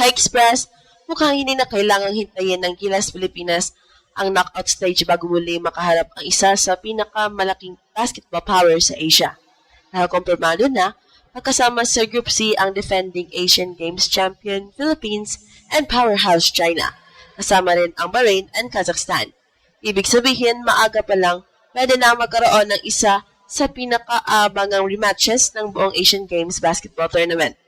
Kai express, mukhang hindi na kailangang hintayin ng Gilas Pilipinas ang knockout stage bago muli makaharap ang isa sa pinakamalaking basketball power sa Asia. Nakakumpirmado na magkasama sa Group C ang defending Asian Games champion Philippines and powerhouse China. Kasama rin ang Bahrain and Kazakhstan. Ibig sabihin, maaga pa lang, pwede na magkaroon ng isa sa pinakaabangang rematches ng buong Asian Games basketball tournament.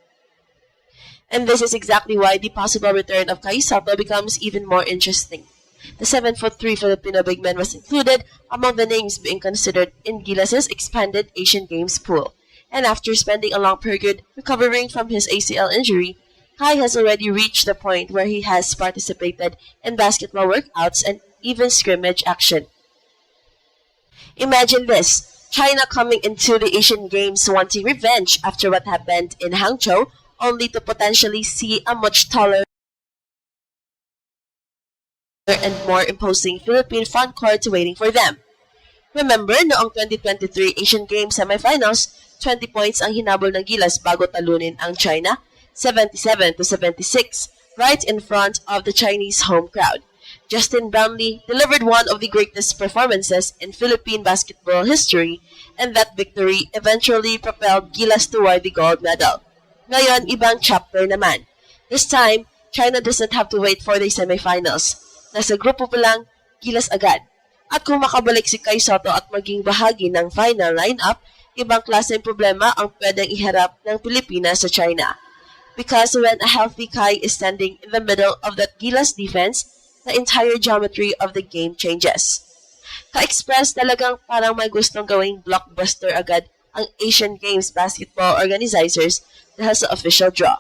And this is exactly why the possible return of Kai Sotto becomes even more interesting. The 7'3" Filipino big man was included among the names being considered in Gilas' expanded Asian Games pool. And after spending a long period recovering from his ACL injury, Kai has already reached the point where he has participated in basketball workouts and even scrimmage action. Imagine this, China coming into the Asian Games wanting revenge after what happened in Hangzhou, only to potentially see a much taller and more imposing Philippine front court waiting for them. Remember, noong 2023 Asian Games semifinals, 20 points ang hinabol ng Gilas bago talunin ang China, 77-76, right in front of the Chinese home crowd. Justin Brownlee delivered one of the greatest performances in Philippine basketball history, and that victory eventually propelled Gilas toward the gold medal. Ngayon, ibang chapter naman. This time, China doesn't have to wait for the semifinals. Nasa grupo pa lang, Gilas agad. At kung makabalik si Kai Sotto at maging bahagi ng final lineup, ibang klaseng problema ang pwedeng iharap ng Pilipinas sa China. Because when a healthy Kai is standing in the middle of that Gilas defense, the entire geometry of the game changes. Ka-express talagang parang may gustong gawing blockbuster agad ang Asian Games basketball organizers dahil sa official draw.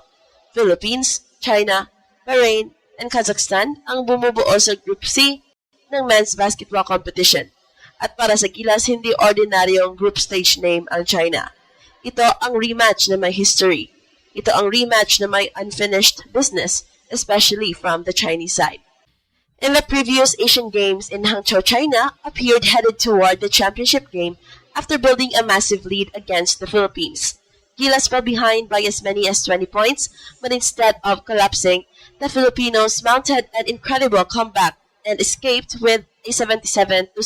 Philippines, China, Bahrain, and Kazakhstan ang bumubuo sa Group C ng men's basketball competition. At para sa Gilas, hindi ordinaryong group stage name ang China. Ito ang rematch na may history. Ito ang rematch na may unfinished business, especially from the Chinese side. In the previous Asian Games in Hangzhou, China appeared headed toward the championship game after building a massive lead against the Philippines. Gilas fell behind by as many as 20 points, but instead of collapsing, the Filipinos mounted an incredible comeback and escaped with a 77-76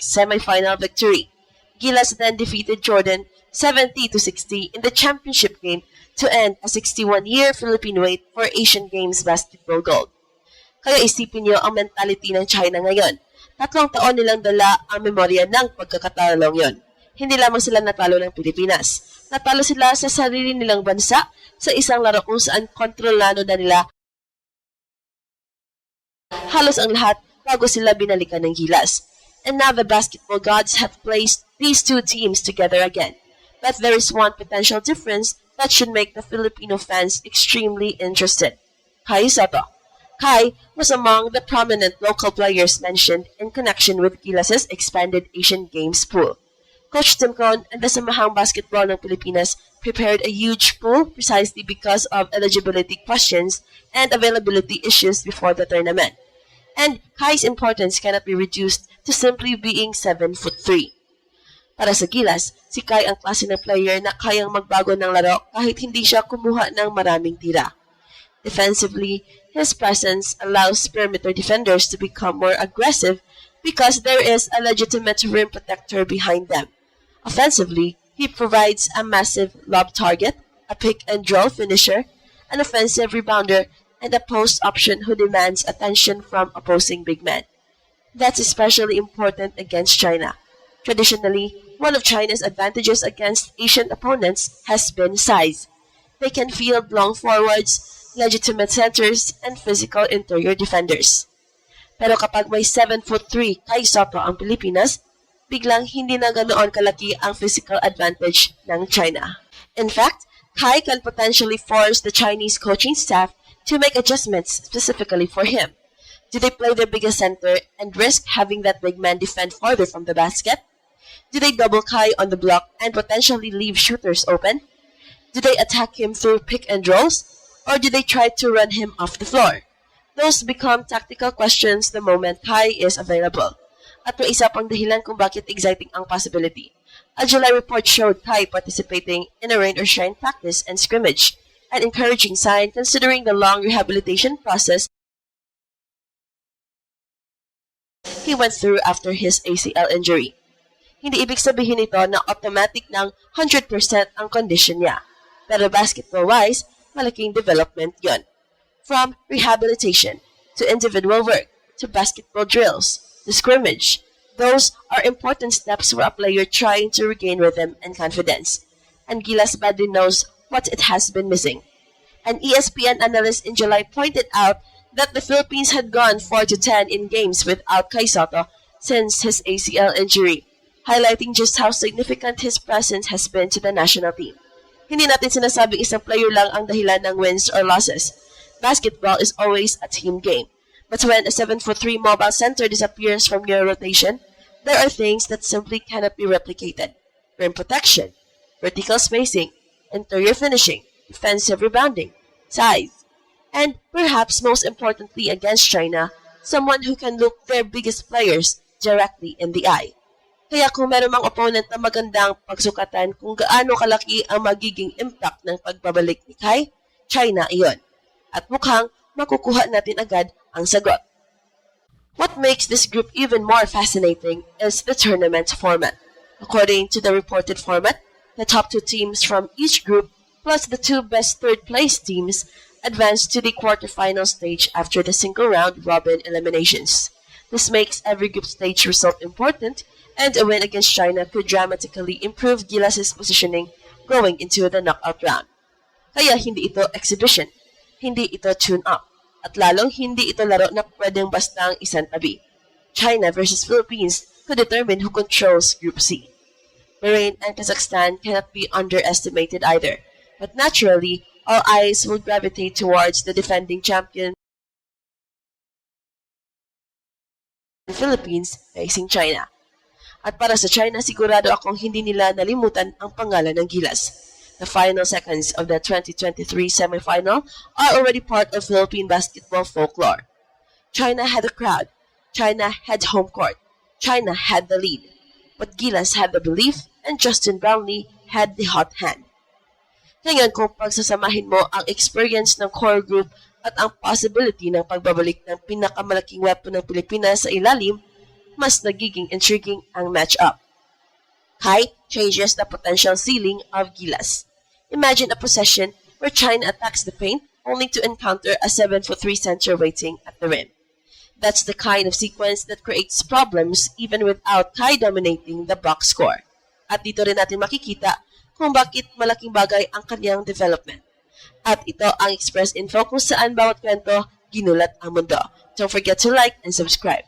semifinal victory. Gilas then defeated Jordan 70-60 in the championship game to end a 61-year Philippine wait for Asian Games basketball gold. Kaya isipin niyo ang mentality ng China ngayon. 3 taon nilang dala ang memorya ng pagkakatalong yon. Hindi lamang sila natalo ng Pilipinas. Natalo sila sa sarili nilang bansa sa isang laro kung saan kontrolado na nila halos ang lahat bago sila binalikan ng Gilas. And now the basketball gods have placed these two teams together again. But there is one potential difference that should make the Filipino fans extremely interested. Kai Sotto. Kai was among the prominent local players mentioned in connection with Gilas' expanded Asian Games pool. Coach Tim Cohn and the Samahang Basketball ng Pilipinas prepared a huge pool precisely because of eligibility questions and availability issues before the tournament. And Kai's importance cannot be reduced to simply being 7'3". Para sa Gilas, si Kai ang klase ng player na kayang magbago ng laro kahit hindi siya kumuha ng maraming tira. Defensively, his presence allows perimeter defenders to become more aggressive because there is a legitimate rim protector behind them. Offensively, he provides a massive lob target, a pick-and-roll finisher, an offensive rebounder, and a post option who demands attention from opposing big men. That's especially important against China. Traditionally, one of China's advantages against Asian opponents has been size. They can field long forwards, legitimate centers, and physical interior defenders. Pero kapag may 7'3" Kai Sotto ang Pilipinas, biglang hindi na ganoon kalaki ang physical advantage ng China. In fact, Kai can potentially force the Chinese coaching staff to make adjustments specifically for him. Do they play their biggest center and risk having that big man defend farther from the basket? Do they double Kai on the block and potentially leave shooters open? Do they attack him through pick and rolls? Or do they try to run him off the floor? Those become tactical questions the moment Kai is available. At may isa pang dahilan kung bakit exciting ang possibility. A July report showed Kai participating in a rain or shine practice and scrimmage, an encouraging sign considering the long rehabilitation process he went through after his ACL injury. Hindi ibig sabihin nito na automatic ng 100% ang condition niya. Pero basketball-wise, malaking development yon. From rehabilitation, to individual work, to basketball drills, to scrimmage, those are important steps for a player trying to regain rhythm and confidence. And Gilas badly knows what it has been missing. An ESPN analyst in July pointed out that the Philippines had gone 4-10 in games without Kai Sotto since his ACL injury, highlighting just how significant his presence has been to the national team. Hindi natin sinasabing isang player lang ang dahilan ng wins or losses. Basketball is always a team game. But when a 7'3" mobile center disappears from your rotation, there are things that simply cannot be replicated. Rim protection, vertical spacing, interior finishing, defensive rebounding, size, and perhaps most importantly against China, someone who can look their biggest players directly in the eye. Kaya kung meron mang opponent na magandang pagsukatan kung gaano kalaki ang magiging impact ng pagbabalik ni Kai, China iyon. At mukhang makukuha natin agad ang sagot. What makes this group even more fascinating is the tournament format. According to the reported format, the top 2 teams from each group plus the 2 best third-place teams advance to the quarterfinal stage after the single-round robin eliminations. This makes every group stage result important, and a win against China could dramatically improve Gilas' positioning going into the knockout round. Kaya hindi ito exhibition, hindi ito tune-up, at lalong hindi ito laro na pwedeng bastang isang tabi. China versus Philippines could determine who controls Group C. Bahrain and Kazakhstan cannot be underestimated either, but naturally, all eyes will gravitate towards the defending champion Philippines facing China. At para sa China, sigurado akong hindi nila nalimutan ang pangalan ng Gilas. The final seconds of the 2023 semifinal are already part of Philippine basketball folklore. China had a crowd. China had home court. China had the lead. But Gilas had the belief and Justin Brownlee had the hot hand. Ngayon kung pagsasamahin mo ang experience ng core group at ang possibility ng pagbabalik ng pinakamalaking weapon ng Pilipinas sa ilalim, mas nagiging intriguing ang match-up. Kai changes the potential ceiling of Gilas. Imagine a possession where China attacks the paint only to encounter a 7'3" center waiting at the rim. That's the kind of sequence that creates problems even without Kai dominating the box score. At dito rin natin makikita kung bakit malaking bagay ang kanyang development. At ito ang Express Info kung saan bawat kwento ginulat ang mundo. Don't forget to like and subscribe.